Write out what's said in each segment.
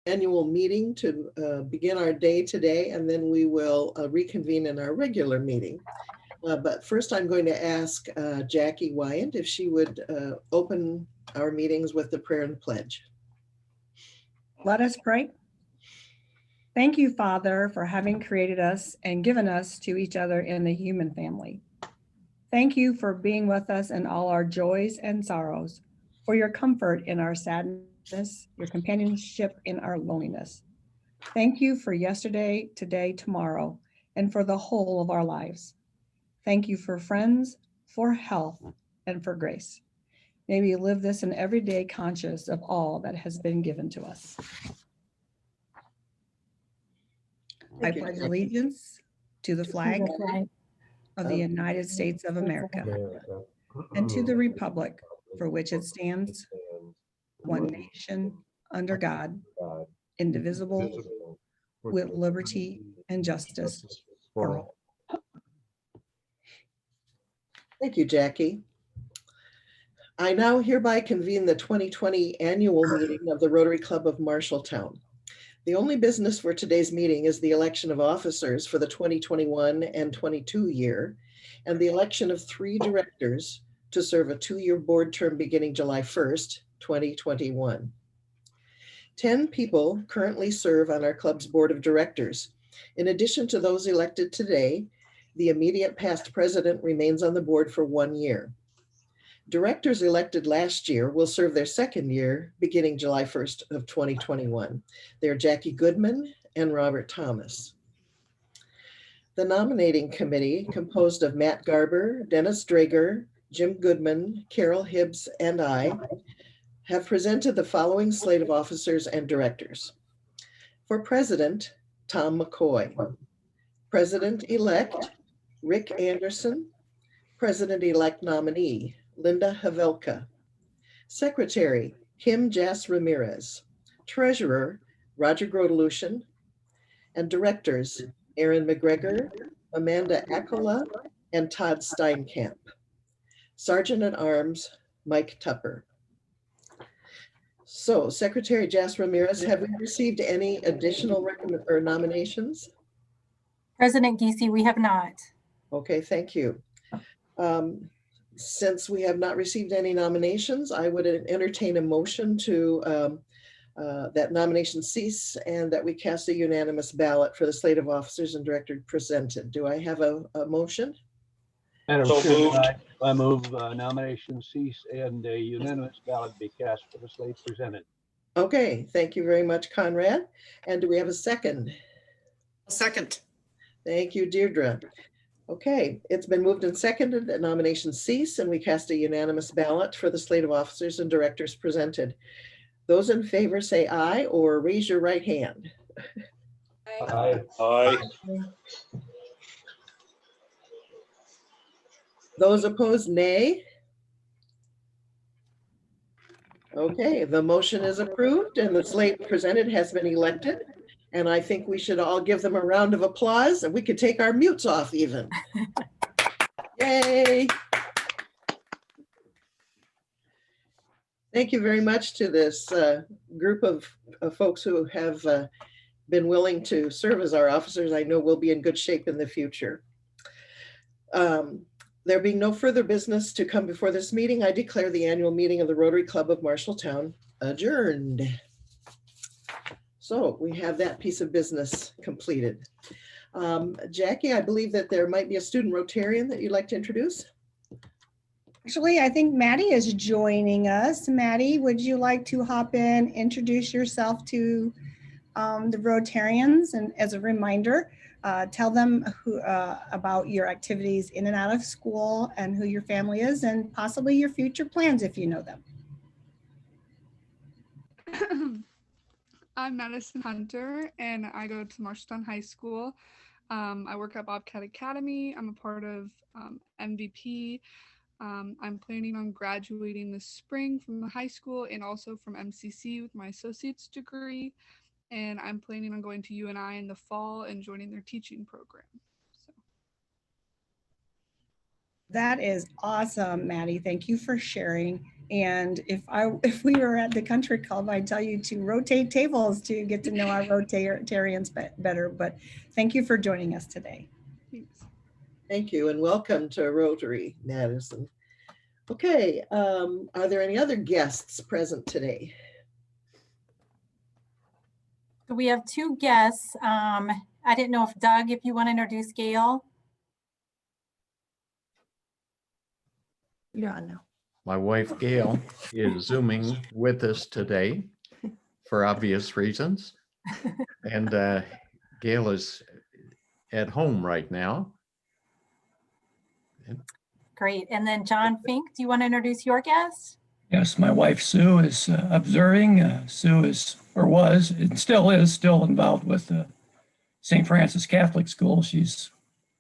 Annual meeting to begin our day today, and then we will reconvene in our regular meeting. But first, I'm going to ask Jackie Wyand if she would open our meetings with the prayer and pledge. Let us pray. Thank you, Father, for having created us and given us to each other in the human family. Thank you for being with us in all our joys and sorrows, for your comfort in our sadness, your companionship in our loneliness. Thank you for yesterday, today, tomorrow, and for the whole of our lives. Thank you for friends, for health, and for grace. May we live this in every day conscious of all that has been given to us. I pledge allegiance to the flag of the United States of America and to the republic for which it stands, one nation, under God, indivisible, with liberty and justice for all. Thank you, Jackie. I now hereby convene the 2020 annual meeting of the Rotary Club of Marshalltown. The only business for today's meeting is the election of officers for the 2021 and 22 year, and the election of 3 directors to serve a 2-year board term beginning July 1st, 2021. 10 people currently serve on our club's board of directors. In addition to those elected today, the immediate past president remains on the board for 1 year. Directors elected last year will serve their 2nd year beginning July 1st of 2021. They're Jackie Goodman and Robert Thomas. The nominating committee, composed of Matt Garber, Dennis Drager, Jim Goodman, Carol Hibbs, and I, have presented the following slate of officers and directors. For president, Tom McCoy. President-elect, Rick Anderson. President-elect nominee, Linda Havelka. Secretary, Kim Jas Ramirez. Treasurer, Roger Grodelution. And directors, Aaron McGregor, Amanda Akola, and Todd Steinkamp. Sergeant at Arms, Mike Tupper. So, Secretary Jas Ramirez, have we received any additional nominations? President Giese, we have not. Okay, thank you. Since we have not received any nominations, I would entertain a motion to that nomination cease and that we cast a unanimous ballot for the slate of officers and directors presented. Do I have a motion? Madam Chair, I move nominations cease and a unanimous ballot be cast for the slate presented. Okay, thank you very much, Conrad. And do we have a second? Second. Thank you, Deirdre. Okay, it's been moved and seconded that nominations cease and we cast a unanimous ballot for the slate of officers and directors presented. Those in favor say aye or raise your right hand. Aye. Aye. Those opposed, nay. Okay, the motion is approved and the slate presented has been elected. And I think we should all give them a round of applause and we could take our mutes off even. Yay. Thank you very much to this group of folks who have been willing to serve as our officers. I know we'll be in good shape in the future. There being no further business to come before this meeting, I declare the annual meeting of the Rotary Club of Marshalltown adjourned. So we have that piece of business completed. Jackie, I believe that there might be a student Rotarian that you'd like to introduce. Actually, I think Maddie is joining us. Maddie, would you like to hop in, introduce yourself to the Rotarians? And as a reminder, tell them about your activities in and out of school and who your family is and possibly your future plans if you know them. I'm Madison Hunter and I go to Marshalltown High School. I work at Bobcat Academy. I'm a part of MVP. I'm planning on graduating this spring from the high school and also from MCC with my associate's degree. And I'm planning on going to UNI in the fall and joining their teaching program. So. That is awesome, Maddie. Thank you for sharing. And if we were at the country club, I'd tell you to rotate tables to get to know our Rotarians better. But thank you for joining us today. Thanks. Thank you and welcome to Rotary, Madison. Okay, are there any other guests present today? So we have two guests. I didn't know if Doug, if you want to introduce Gail. You're on now. My wife Gail is Zooming with us today for obvious reasons. And Gail is at home right now. Great. And then John Fink, do you want to introduce your guest? Yes, my wife Sue is observing. Sue is, or was, and still is, still involved with the St. Francis Catholic School. She's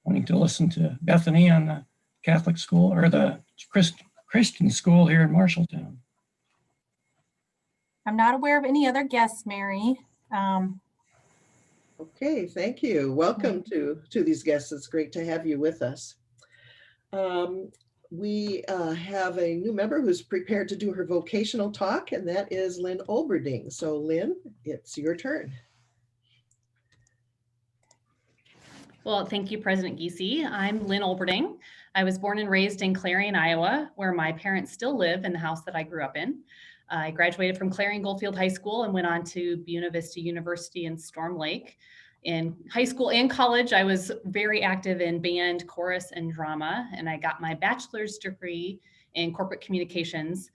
wanting to listen to Bethany on the Catholic school or the Christian school here in Marshalltown. I'm not aware of any other guests, Mary. Okay, thank you. Welcome to these guests. It's great to have you with us. We have a new member who's prepared to do her vocational talk, and that is Lynn Olberding. So Lynn, it's your turn. Well, thank you, President Giese. I'm Lynn Olberding. I was born and raised in Clarion, Iowa, where my parents still live in the house that I grew up in. I graduated from Clarion Goldfield High School and went on to Buena Vista University in Storm Lake. In high school and college, I was very active in band, chorus, and drama, and I got my bachelor's degree in corporate communications.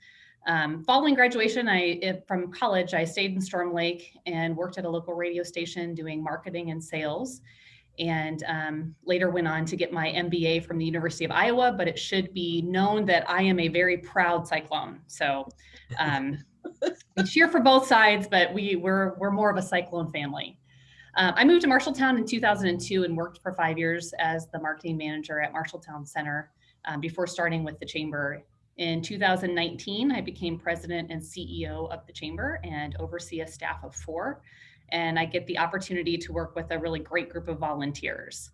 Following graduation from college, I stayed in Storm Lake and worked at a local radio station doing marketing and sales, and later went on to get my MBA from the University of Iowa, but it should be known that I am a very proud Cyclone. So we cheer for both sides, but we're more of a Cyclone family. I moved to Marshalltown in 2002 and worked for 5 years as the marketing manager at Marshalltown Center before starting with the Chamber. In 2019, I became president and CEO of the Chamber and oversee a staff of 4. And I get the opportunity to work with a really great group of volunteers.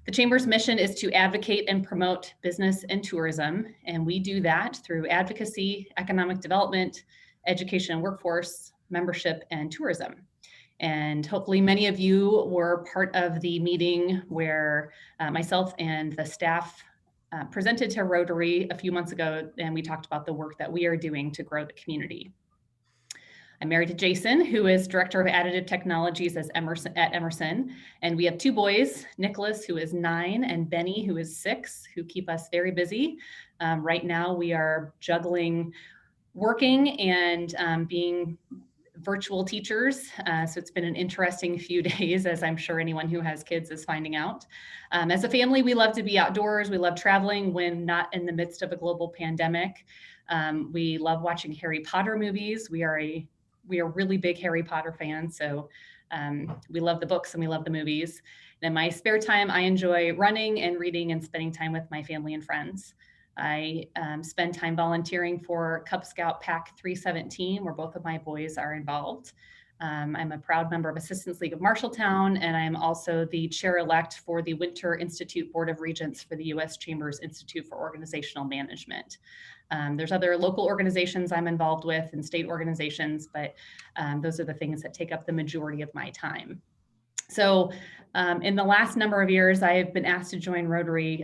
The Chamber's mission is to advocate and promote business and tourism, and we do that through advocacy, economic development, education and workforce, membership, and tourism. And hopefully many of you were part of the meeting where myself and the staff presented to Rotary a few months ago, and we talked about the work that we are doing to grow the community. I'm married to Jason, who is Director of Additive Technologies at Emerson. And we have 2 boys, Nicholas, who is 9, and Benny, who is 6, who keep us very busy. Right now, we are juggling working and being virtual teachers. So it's been an interesting few days, as I'm sure anyone who has kids is finding out. As a family, we love to be outdoors. We love traveling when not in the midst of a global pandemic. We love watching Harry Potter movies. We are really big Harry Potter fans, so we love the books and we love the movies. And in my spare time, I enjoy running and reading and spending time with my family and friends. I spend time volunteering for Cub Scout Pack 317, where both of my boys are involved. I'm a proud member of Assistance League of Marshalltown, and I'm also the chair-elect for the Winter Institute Board of Regents for the U.S. Chamber's Institute for Organizational Management. There's other local organizations I'm involved with and state organizations, but those are the things that take up the majority of my time. So in the last number of years, I have been asked to join Rotary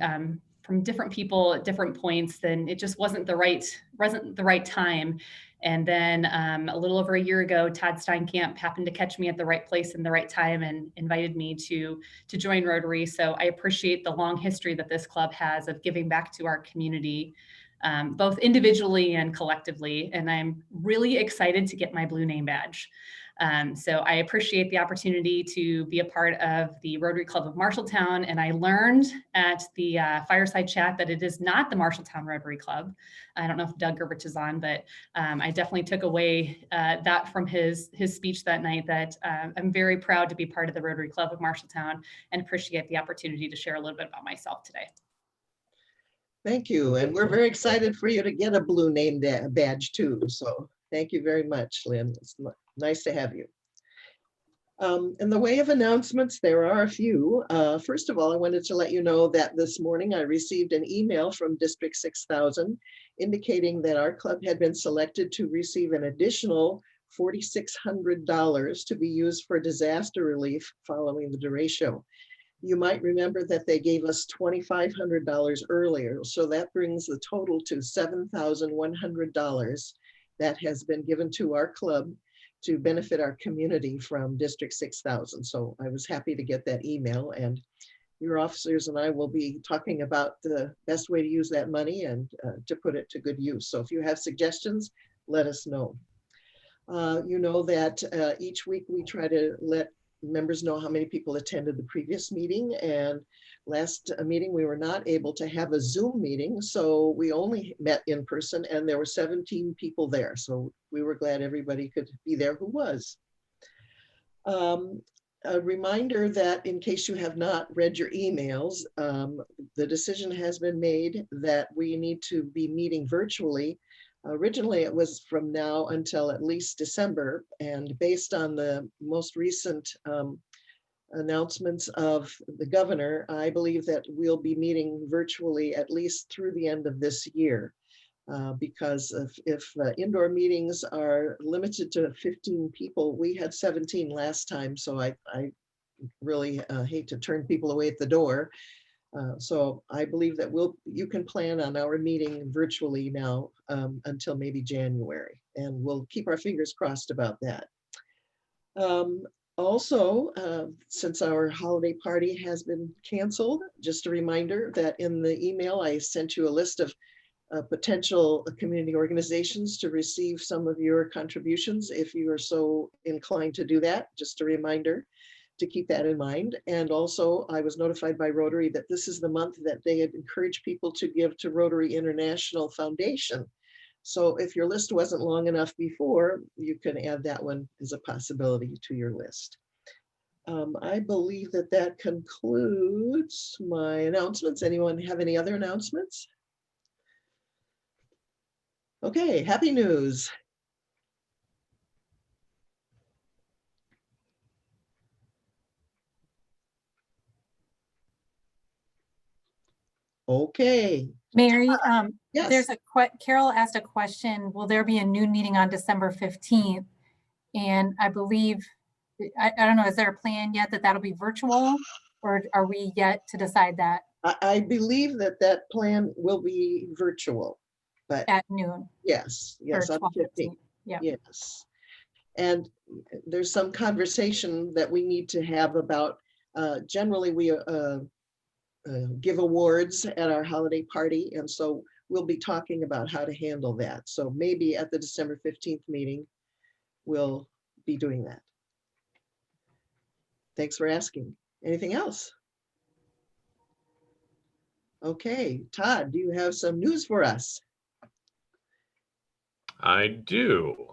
from different people at different points, then it just wasn't the right time. And then a little over a year ago, Todd Steinkamp happened to catch me at the right place and the right time and invited me to join Rotary. So I appreciate the long history that this club has of giving back to our community, both individually and collectively. And I'm really excited to get my blue name badge. So I appreciate the opportunity to be a part of the Rotary Club of Marshalltown. And I learned at the fireside chat that it is not the Marshalltown Rotary Club. I don't know if Doug Gerbich is on, but I definitely took away that from his speech that night, that I'm very proud to be part of the Rotary Club of Marshalltown and appreciate the opportunity to share a little bit about myself today. Thank you. And we're very excited for you to get a blue name badge too. So thank you very much, Lynn. It's nice to have you. In the way of announcements, there are a few. First of all, I wanted to let you know that this morning I received an email from District 6000 indicating that our club had been selected to receive an additional $4,600 to be used for disaster relief following the derecho. You might remember that they gave us $2,500 earlier, so that brings the total to $7,100 that has been given to our club to benefit our community from District 6000. So I was happy to get that email, and your officers and I will be talking about the best way to use that money and to put it to good use. So if you have suggestions, let us know. You know that each week we try to let members know how many people attended the previous meeting, and last meeting we were not able to have a Zoom meeting, so we only met in person, and there were 17 people there, so we were glad everybody could be there who was. A reminder that in case you have not read your emails, the decision has been made that we need to be meeting virtually. Originally, it was from now until at least December, and based on the most recent announcements of the governor, I believe that we'll be meeting virtually at least through the end of this year. Because if indoor meetings are limited to 15 people, we had 17 last time, so I really hate to turn people away at the door. So I believe that you can plan on our meeting virtually now until maybe January, and we'll keep our fingers crossed about that. Also, since our holiday party has been canceled, just a reminder that in the email I sent you a list of potential community organizations to receive some of your contributions if you are so inclined to do that. Just a reminder to keep that in mind. And also, I was notified by Rotary that this is the month that they had encouraged people to give to Rotary International Foundation. So if your list wasn't long enough before, you can add that one as a possibility to your list. I believe that that concludes my announcements. Anyone have any other announcements? Okay, happy news. Okay. Mary, Yes. there's Carol asked a question. Will there be a new meeting on December 15th? And I believe, I don't know, is there a plan yet that that'll be virtual, or are we yet to decide that I believe that that plan will be virtual, but at noon? yes, Or on the 15th. Yeah. Yes. And there's some conversation that we need to have about, generally we give awards at our holiday party. And so we'll be talking about how to handle that. So maybe at the December 15th meeting, we'll be doing that. Thanks for asking. Anything else? Okay, Todd, do you have some news for us? I do.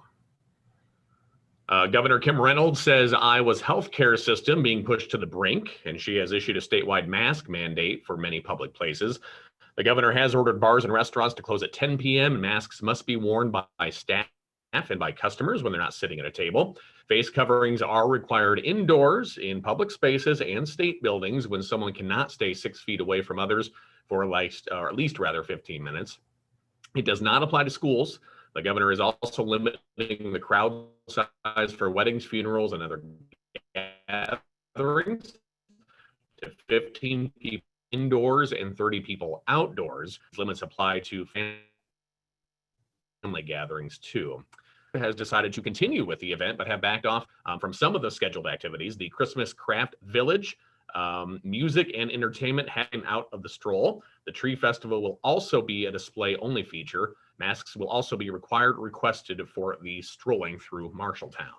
Governor Kim Reynolds says Iowa's healthcare system being pushed to the brink, and she has issued a statewide mask mandate for many public places. The governor has ordered bars and restaurants to close at 10 p.m. and masks must be worn by staff and by customers when they're not sitting at a table. Face coverings are required indoors in public spaces and state buildings when someone cannot stay 6 feet away from others for at least 15 minutes. It does not apply to schools. The governor is also limiting the crowd size for weddings, funerals, and other gatherings to 15 people indoors and 30 people outdoors. Limits apply to family gatherings too. It has decided to continue with the event, but have backed off from some of the scheduled activities. The Christmas Craft Village, music and entertainment hanging out of the stroll. The Tree Festival will also be a display-only feature. Masks will also be requested for the strolling through Marshalltown.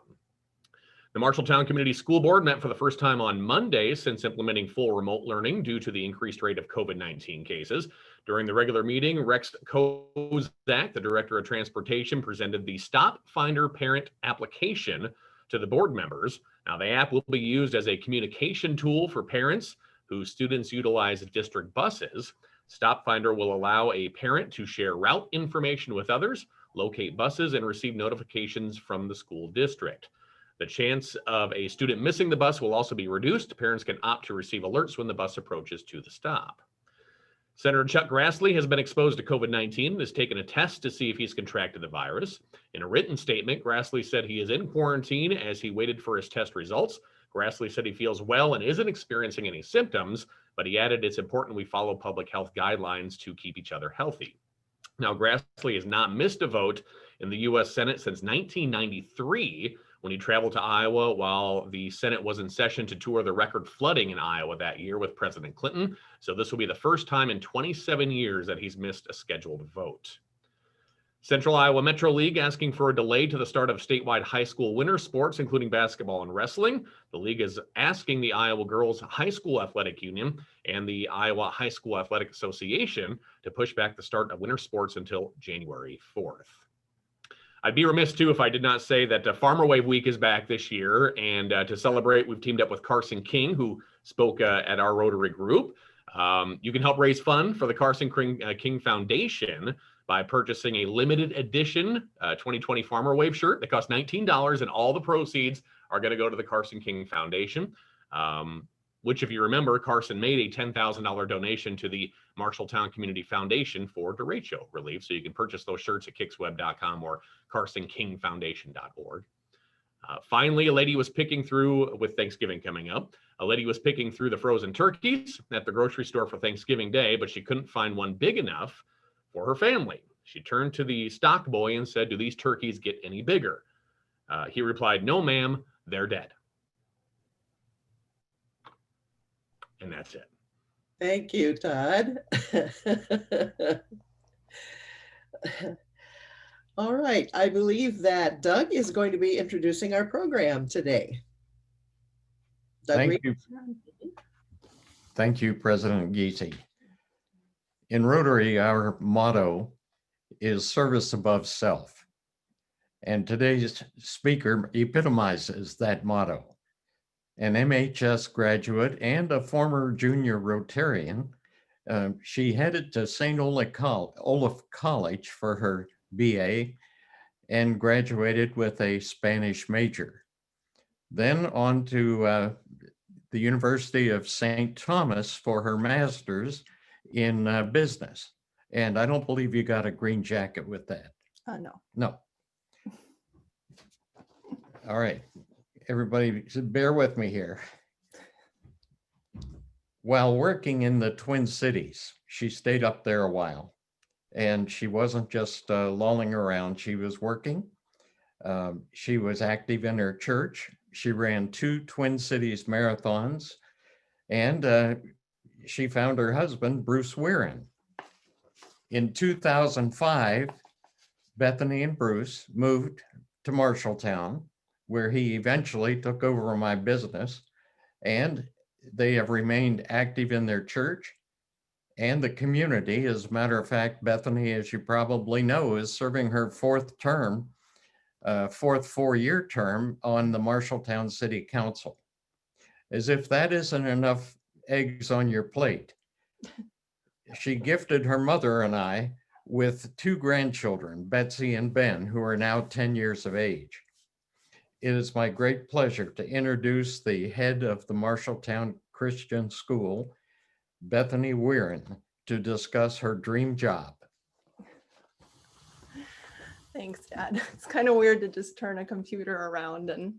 The Marshalltown Community School Board met for the first time on Monday since implementing full remote learning due to the increased rate of COVID-19 cases. During the regular meeting, Rex Kozak, the Director of Transportation, presented the Stop Finder Parent application to the board members. Now, the app will be used as a communication tool for parents whose students utilize district buses. Stop Finder will allow a parent to share route information with others, locate buses, and receive notifications from the school district. The chance of a student missing the bus will also be reduced. Parents can opt to receive alerts when the bus approaches to the stop. Senator Chuck Grassley has been exposed to COVID-19 and has taken a test to see if he's contracted the virus. In a written statement, Grassley said he is in quarantine as he waited for his test results. Grassley said he feels well and isn't experiencing any symptoms, but he added it's important we follow public health guidelines to keep each other healthy. Now, Grassley has not missed a vote in the U.S. Senate since 1993, when he traveled to Iowa while the Senate was in session to tour the record flooding in Iowa that year with President Clinton. So this will be the first time in 27 years that he's missed a scheduled vote. Central Iowa Metro League asking for a delay to the start of statewide high school winter sports, including basketball and wrestling. The league is asking the Iowa Girls High School Athletic Union and the Iowa High School Athletic Association to push back the start of winter sports until January 4th. I'd be remiss too if I did not say that Farmer Wave Week is back this year, and to celebrate, we've teamed up with Carson King, who spoke at our Rotary group. You can help raise funds for the Carson King Foundation by purchasing a limited edition 2020 Farmer Wave shirt that costs $19, and all the proceeds are going to go to the Carson King Foundation, which, if you remember, Carson made a $10,000 donation to the Marshalltown Community Foundation for derecho relief. So you can purchase those shirts at kicksweb.com or carsonkingfoundation.org. Finally, a lady was picking through, with Thanksgiving coming up, a lady was picking through the frozen turkeys at the grocery store for Thanksgiving Day, but she couldn't find one big enough for her family. She turned to the stock boy and said, "Do these turkeys get any bigger?" He replied, "No, ma'am, they're dead." And that's it. Thank you, Todd. All right, I believe that Doug is going to be introducing our program today. Doug, Thank you. Thank you, President Giese. In Rotary, our motto is service above self. And today's speaker epitomizes that motto. An MHS graduate and a former junior Rotarian, she headed to St. Olaf College for her BA and graduated with a Spanish major. Then on to the University of St. Thomas for her master's in business. And I don't believe you got a green jacket with that. No. No. All right. Everybody, bear with me here. While working in the Twin Cities, she stayed up there a while, and she wasn't just lolling around. She was working. She was active in her church. She ran 2 Twin Cities marathons, and she found her husband, Bruce Wirin. In 2005, Bethany and Bruce moved to Marshalltown, where he eventually took over my business, and they have remained active in their church and the community. As a matter of fact, Bethany, as you probably know, is serving her 4th 4-year term on the Marshalltown City Council. As if that isn't enough eggs on your plate, she gifted her mother and I with 2 grandchildren, Betsy and Ben, who are now 10 years of age. It is my great pleasure to introduce the head of the Marshalltown Christian School, Bethany Wirin, to discuss her dream job. Thanks, Dad. It's kind of weird to just turn a computer around and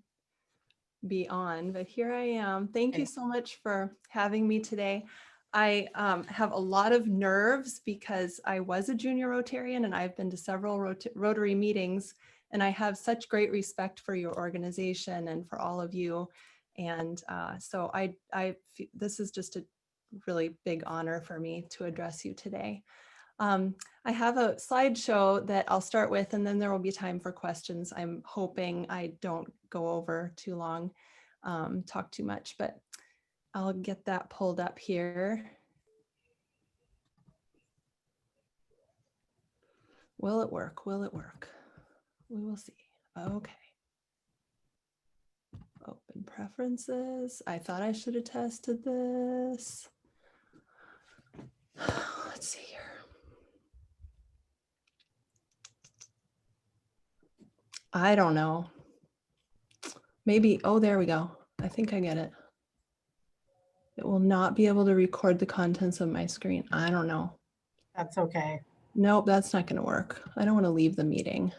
be on, but here I am. Thank you so much for having me today. I have a lot of nerves because I was a junior Rotarian and I've been to several Rotary meetings, and I have such great respect for your organization and for all of you. And so this is just a really big honor for me to address you today. I have a slideshow that I'll start with, and then there will be time for questions. I'm hoping I don't go over too long, talk too much, but I'll get that pulled up here. Will it work? Will it work? We will see. Okay. Open preferences. I thought I should have tested this. Let's see here. I don't know. Maybe, oh, there we go. I think I get it. It will not be able to record the contents of my screen. I don't know. That's okay. Nope, that's not going to work. I don't want to leave the meeting.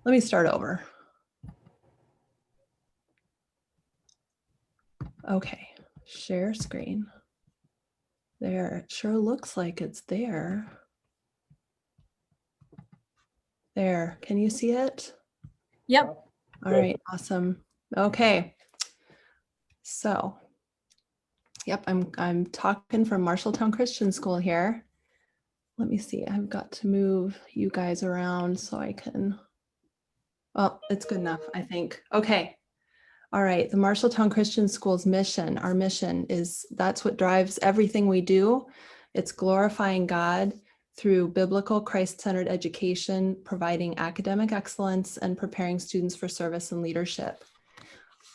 Let me start over. Okay, share screen. There, it sure looks like it's there. There, can you see it? Yep. All right, awesome. Okay. So, yep, I'm talking from Marshalltown Christian School here. Let me see, I've got to move you guys around so I can, well, it's good enough, I think. Okay. All right, the Marshalltown Christian School's mission, our mission is, that's what drives everything we do. It's glorifying God through biblical Christ-centered education, providing academic excellence, and preparing students for service and leadership.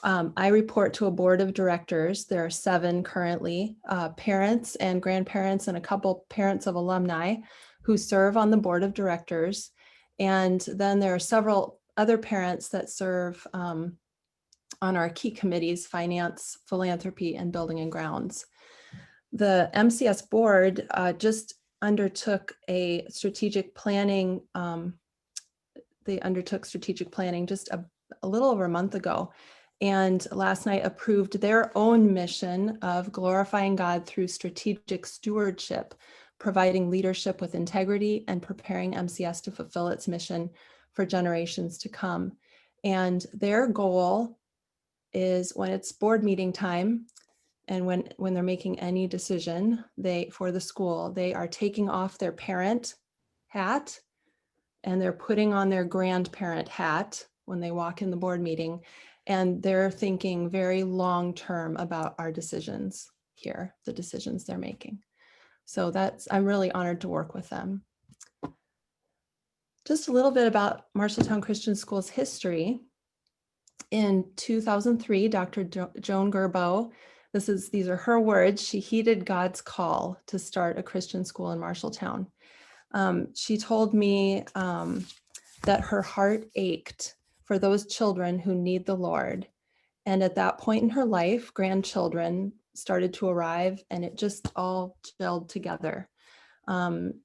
I report to a board of directors. There are 7 currently, parents and grandparents and a couple parents of alumni who serve on the board of directors. And then there are several other parents that serve on our key committees, finance, philanthropy, and building and grounds. The MCS board just undertook a strategic planning. They undertook strategic planning just a little over a month ago, and last night approved their own mission of glorifying God through strategic stewardship, providing leadership with integrity and preparing MCS to fulfill its mission for generations to come. And their goal is, when it's board meeting time and when they're making any decision for the school, they are taking off their parent hat and they're putting on their grandparent hat when they walk in the board meeting. And they're thinking very long-term about our decisions here, the decisions they're making. So I'm really honored to work with them. Just a little bit about Marshalltown Christian School's history. In 2003, Dr. Joan Gerbeau, these are her words, she heeded God's call to start a Christian school in Marshalltown. She told me that her heart ached for those children who need the Lord. And at that point in her life, grandchildren started to arrive and it just all gelled together.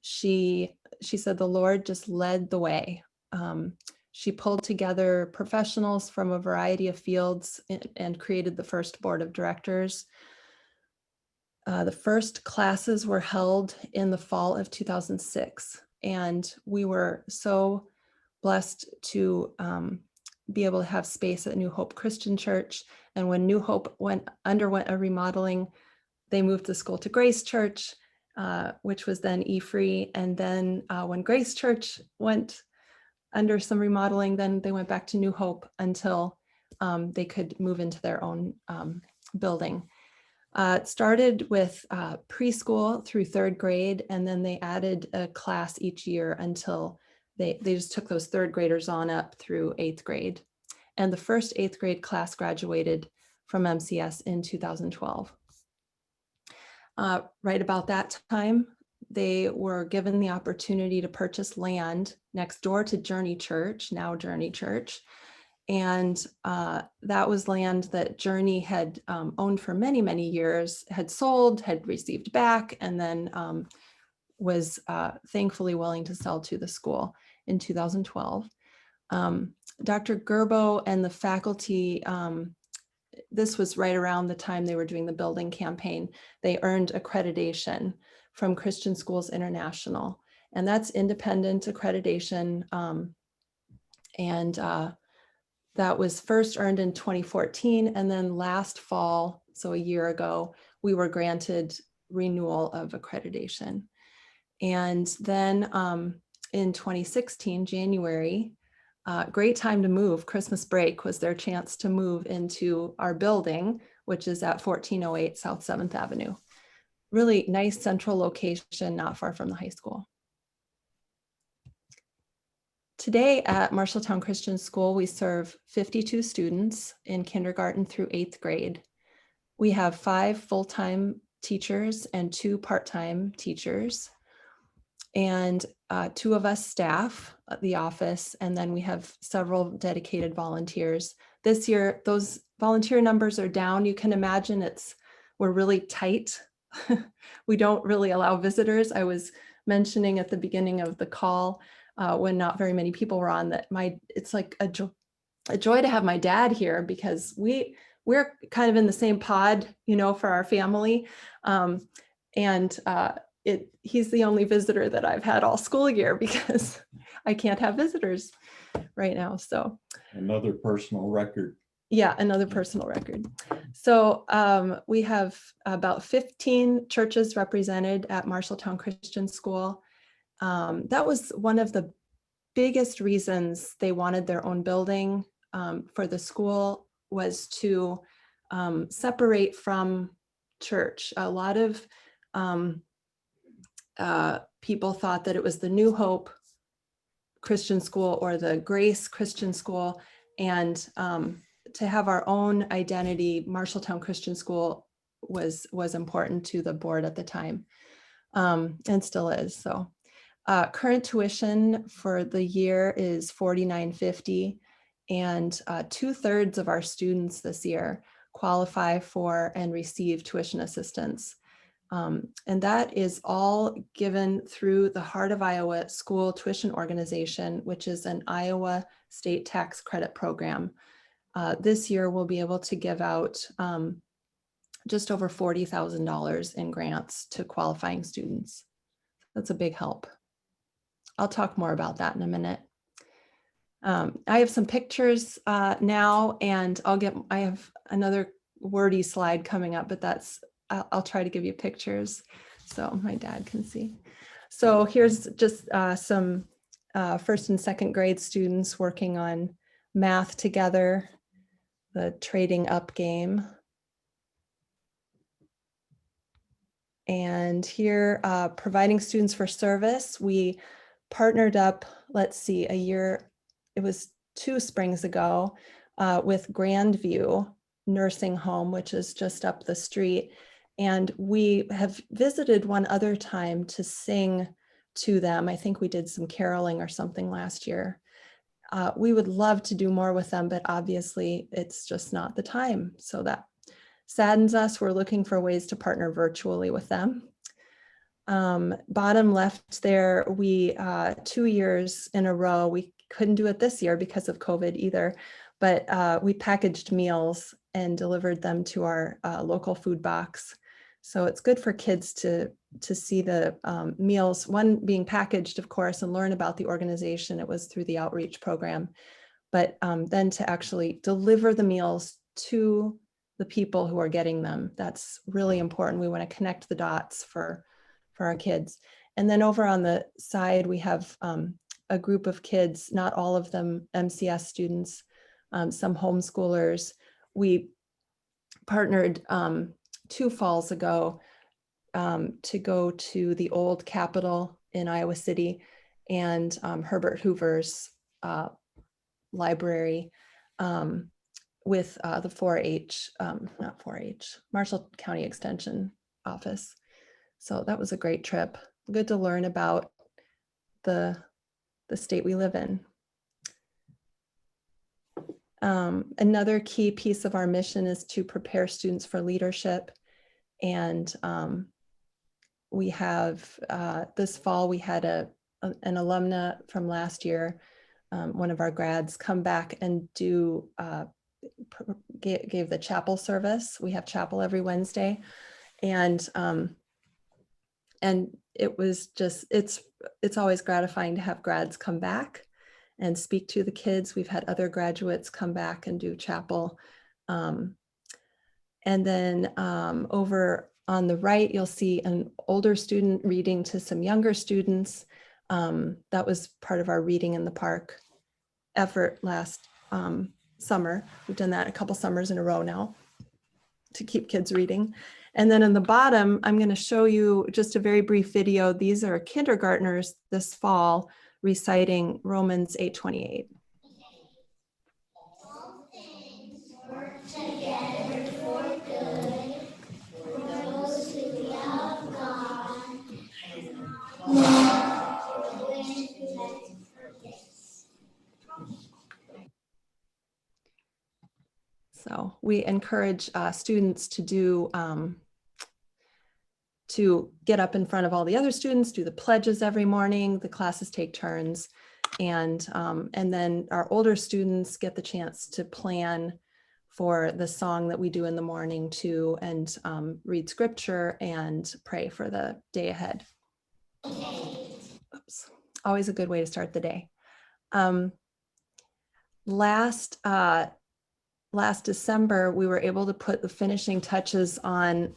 She said the Lord just led the way. She pulled together professionals from a variety of fields and created the first board of directors. The first classes were held in the fall of 2006, and we were so blessed to be able to have space at New Hope Christian Church. And when New Hope underwent a remodeling, they moved the school to Grace Church, which was then E-Free. And then when Grace Church went under some remodeling, then they went back to New Hope until they could move into their own building. It started with preschool through 3rd grade, and then they added a class each year until they just took those 3rd graders on up through 8th grade. And the first 8th grade class graduated from MCS in 2012. Right about that time, they were given the opportunity to purchase land next door to Journey Church, now Journey Church. And that was land that Journey had owned for many, many years, had sold, had received back, and then was thankfully willing to sell to the school in 2012. Dr. Gerbeau and the faculty, this was right around the time they were doing the building campaign. They earned accreditation from Christian Schools International, and that's independent accreditation. That was first earned in 2014, and then last fall, so a year ago, we were granted renewal of accreditation. And then in 2016, January, great time to move. Christmas break was their chance to move into our building, which is at 1408 South 7th Avenue. Really nice central location, not far from the high school. Today at Marshalltown Christian School, we serve 52 students in kindergarten through 8th grade. We have 5 full-time teachers and 2 part-time teachers, and 2 of us staff at the office, and then we have several dedicated volunteers This year, those volunteer numbers are down. You can imagine we're really tight. We don't really allow visitors. I was mentioning at the beginning of the call when not very many people were on that it's like a joy to have my dad here, because we're kind of in the same pod, for our family. He's the only visitor that I've had all school year because I can't have visitors right now. So Another personal record. yeah, another personal record. So we have about 15 churches represented at Marshalltown Christian School. That was one of the biggest reasons they wanted their own building for the school, was to separate from church. A lot of people thought that it was the New Hope Christian School or the Grace Christian School, and to have our own identity, Marshalltown Christian School was important to the board at the time, and still is. So current tuition for the year is $49.50, and 2/3 of our students this year qualify for and receive tuition assistance. And that is all given through the Heart of Iowa School Tuition Organization, which is an Iowa state tax credit program. This year, we'll be able to give out just over $40,000 in grants to qualifying students. That's a big help. I'll talk more about that in a minute. I have some pictures now, and I have another wordy slide coming up, but I'll try to give you pictures so my dad can see. So here's just some first and second grade students working on math together, the trading up game. And here, providing students for service, we partnered up, let's see, it was 2 springs ago, with Grandview Nursing Home, which is just up the street. And we have visited one other time to sing to them. I think we did some caroling or something last year. We would love to do more with them, but obviously it's just not the time. So that saddens us. We're looking for ways to partner virtually with them. Bottom left there, we 2 years in a row, we couldn't do it this year because of COVID either, but we packaged meals and delivered them to our local food box. So it's good for kids to see the meals, one being packaged, of course, and learn about the organization. It was through the outreach program, but then to actually deliver the meals to the people who are getting them. That's really important. We want to connect the dots for our kids. And then over on the side, we have a group of kids, not all of them MCS students, some homeschoolers. We partnered 2 falls ago to go to the old Capitol in Iowa City and Herbert Hoover's library with the 4-H, not 4-H, Marshall County Extension office. So that was a great trip. Good to learn about the state we live in. Another key piece of our mission is to prepare students for leadership. And we have, this fall, we had an alumna from last year, one of our grads, come back and gave the chapel service. We have chapel every Wednesday. And it was just, it's always gratifying to have grads come back and speak to the kids. We've had other graduates come back and do chapel. And then over on the right, you'll see an older student reading to some younger students. That was part of our Reading in the Park effort last summer. We've done that a couple summers in a row now to keep kids reading. And then in the bottom, I'm going to show you just a very brief video. These are kindergartners this fall reciting Romans 8:28. All things work together for good for those who love God and are according to His purpose. we encourage students to do to get up in front of all the other students, do the pledges every morning. The classes take turns, and then our older students get the chance to plan for the song that we do in the morning too, and read scripture and pray for the day ahead. Oops. Always a good way to start the day. Last December, we were able to put the finishing touches on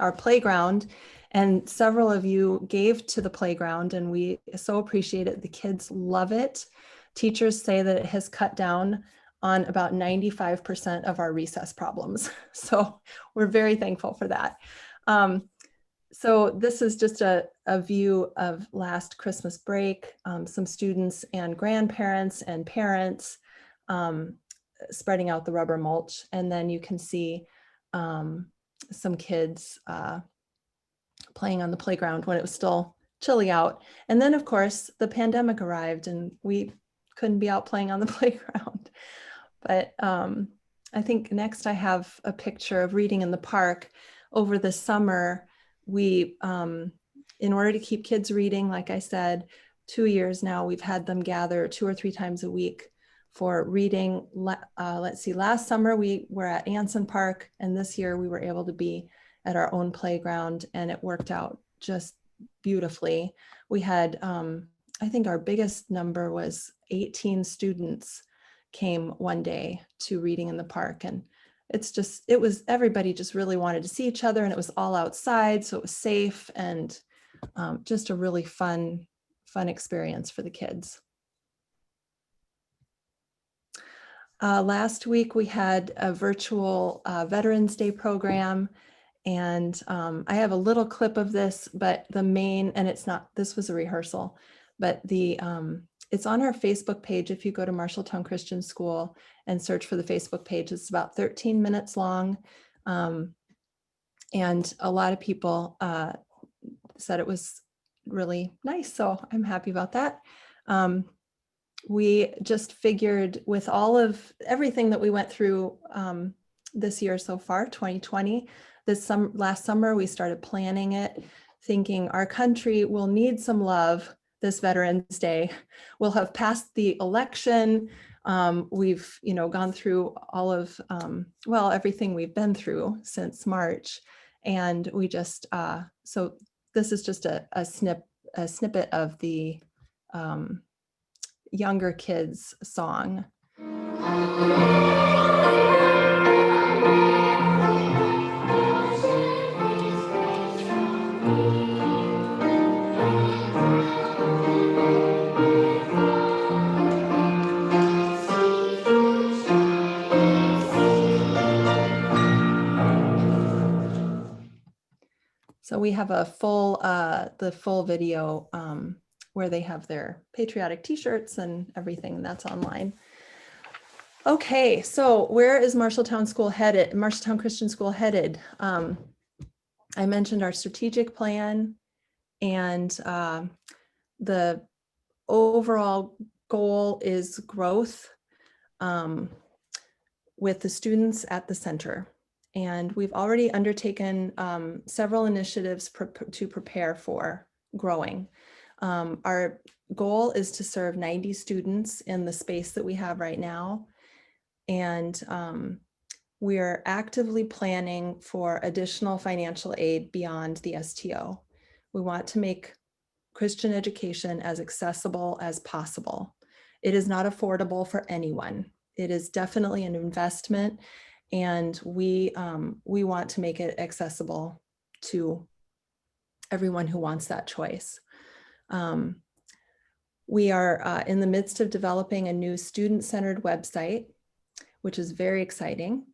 our playground, and several of you gave to the playground, and we so appreciate it. The kids love it. Teachers say that it has cut down on about 95% of our recess problems. So we're very thankful for that. So this is just a view of last Christmas break, some students and grandparents and parents spreading out the rubber mulch. And then you can see some kids playing on the playground when it was still chilly out. And then of course the pandemic arrived and we couldn't be out playing on the playground. But I think next I have a picture of reading in the park. Over the summer, we, in order to keep kids reading, like I said, 2 years now, we've had them gather 2 or 3 times a week for reading. Let's see, last summer we were at Anson Park, and this year we were able to be at our own playground, and it worked out just beautifully. We had, I think our biggest number was 18 students came one day to reading in the park, and everybody just really wanted to see each other, and it was all outside, so it was safe, and just a really fun experience for the kids. Last week we had a virtual Veterans Day program, and I have a little clip of this, but the main, and this was a rehearsal, but it's on our Facebook page. If you go to Marshalltown Christian School and search for the Facebook page, it's about 13 minutes long. And a lot of people said it was really nice, so I'm happy about that. We just figured with all of everything that we went through this year so far, 2020, last summer we started planning it, thinking our country will need some love this Veterans Day. We'll have passed the election. We've, gone through all of, everything we've been through since March. And we just, so this is just a snippet of the younger kids' song. So we have a the full video where they have their patriotic t-shirts and everything that's online. Okay, so where is Marshalltown School headed? Marshalltown Christian School headed? I mentioned our strategic plan, and the overall goal is growth with the students at the center. And we've already undertaken several initiatives to prepare for growing. Our goal is to serve 90 students in the space that we have right now. And we are actively planning for additional financial aid beyond the STO. We want to make Christian education as accessible as possible. It is not affordable for anyone. It is definitely an investment, and we want to make it accessible to everyone who wants that choice. We are in the midst of developing a new student-centered website, which is very exciting.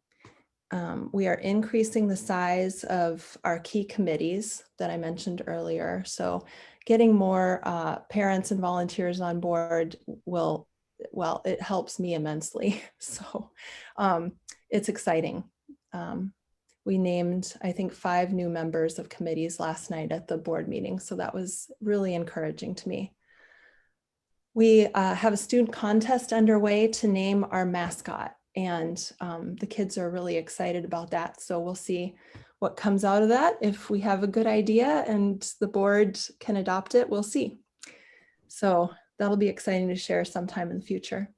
We are increasing the size of our key committees that I mentioned earlier. So getting more parents and volunteers on board it helps me immensely. So it's exciting. We named, I think, 5 new members of committees last night at the board meeting. So that was really encouraging to me. We have a student contest underway to name our mascot. And the kids are really excited about that. So we'll see what comes out of that. If we have a good idea and the board can adopt it, we'll see. So that'll be exciting to share sometime in the future.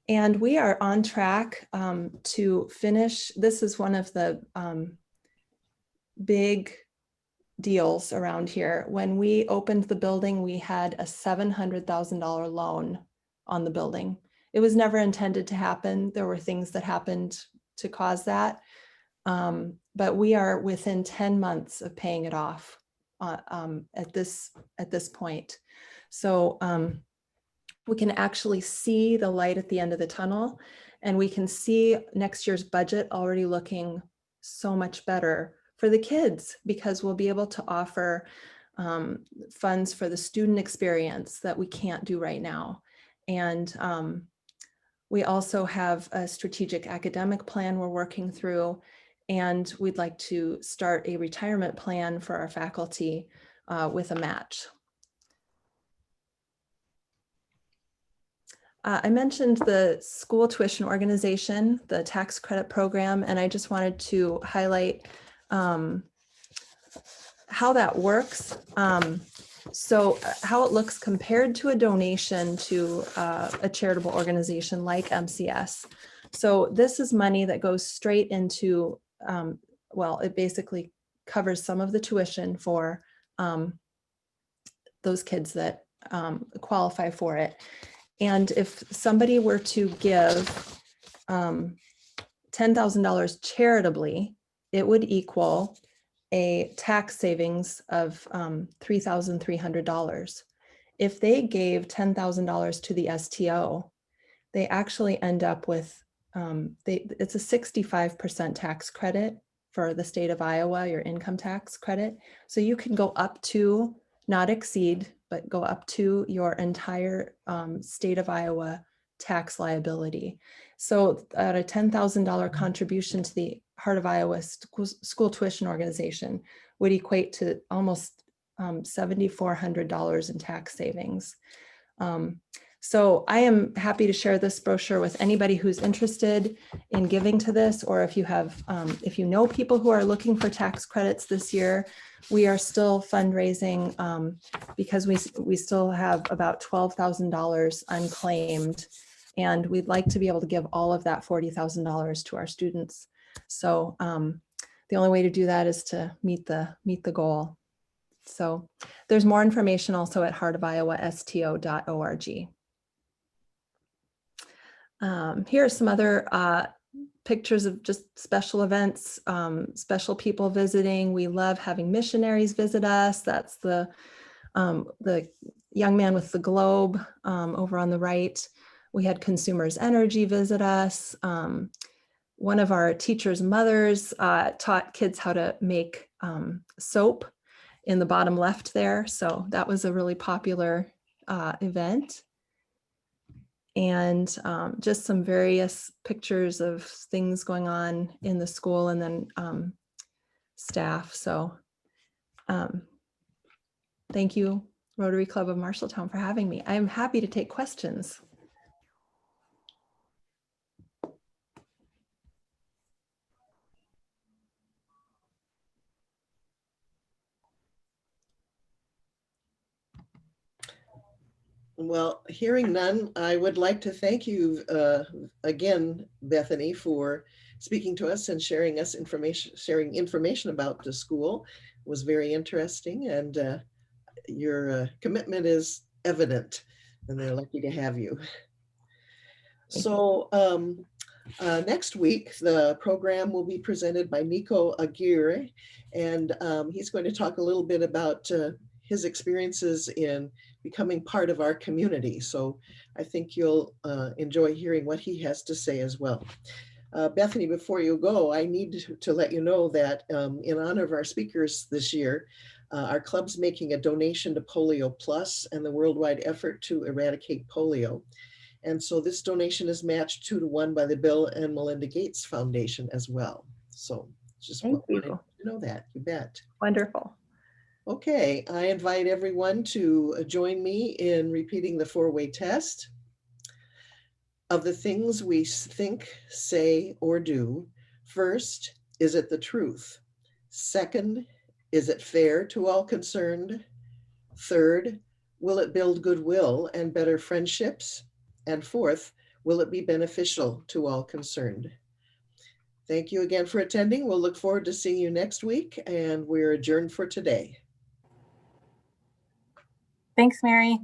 And we are on track to finish. This is one of the big deals around here. When we opened the building, we had a $700,000 loan on the building. It was never intended to happen. There were things that happened to cause that. But we are within 10 months of paying it off at this point. So we can actually see the light at the end of the tunnel, and we can see next year's budget already looking so much better for the kids, because we'll be able to offer funds for the student experience that we can't do right now. And we also have a strategic academic plan we're working through, and we'd like to start a retirement plan for our faculty with a match. I mentioned the school tuition organization, the tax credit program, and I just wanted to highlight how that works. So how it looks compared to a donation to a charitable organization like MCS. So this is money that goes straight into, well, it basically covers some of the tuition for those kids that qualify for it. And if somebody were to give $10,000 charitably, it would equal a tax savings of $3,300. If they gave $10,000 to the STO, they actually end up with, it's a 65% tax credit for the state of Iowa, your income tax credit. So you can go up to, not exceed, but go up to your entire state of Iowa tax liability. So at a $10,000 contribution to the Heart of Iowa School Tuition Organization would equate to almost $7,400 in tax savings. So I am happy to share this brochure with anybody who's interested in giving to this, or if you have, if you know people who are looking for tax credits this year. We are still fundraising because we still have about $12,000 unclaimed, and we'd like to be able to give all of that $40,000 to our students. So the only way to do that is to meet the goal. So there's more information also at heartofiowasto.org. Here are some other pictures of just special events, special people visiting. We love having missionaries visit us. That's the young man with the globe over on the right. We had Consumers Energy visit us. One of our teachers' mothers taught kids how to make soap in the bottom left there. So that was a really popular event. And just some various pictures of things going on in the school, and then staff. So thank you, Rotary Club of Marshalltown, for having me. I'm happy to take questions. Well, hearing none, I would like to thank you again, Bethany, for speaking to us and sharing information about the school. It was very interesting, and your commitment is evident, and they're lucky to have you. So next week, the program will be presented by Nico Aguirre, and he's going to talk a little bit about his experiences in becoming part of our community. So I think you'll enjoy hearing what he has to say as well. Bethany, before you go, I need to let you know that in honor of our speakers this year, our club's making a donation to Polio Plus and the worldwide effort to eradicate polio. And so this donation is matched 2-to-1 by the Bill and Melinda Gates Foundation as well. So just wanted to know that, you bet. Wonderful. Okay, I invite everyone to join me in repeating the 4-way test. Of the things we think, say, or do, first, is it the truth? Second, is it fair to all concerned? Third, will it build goodwill and better friendships? And fourth, will it be beneficial to all concerned? Thank you again for attending. We'll look forward to seeing you next week, and we're adjourned for today. Thanks, Mary.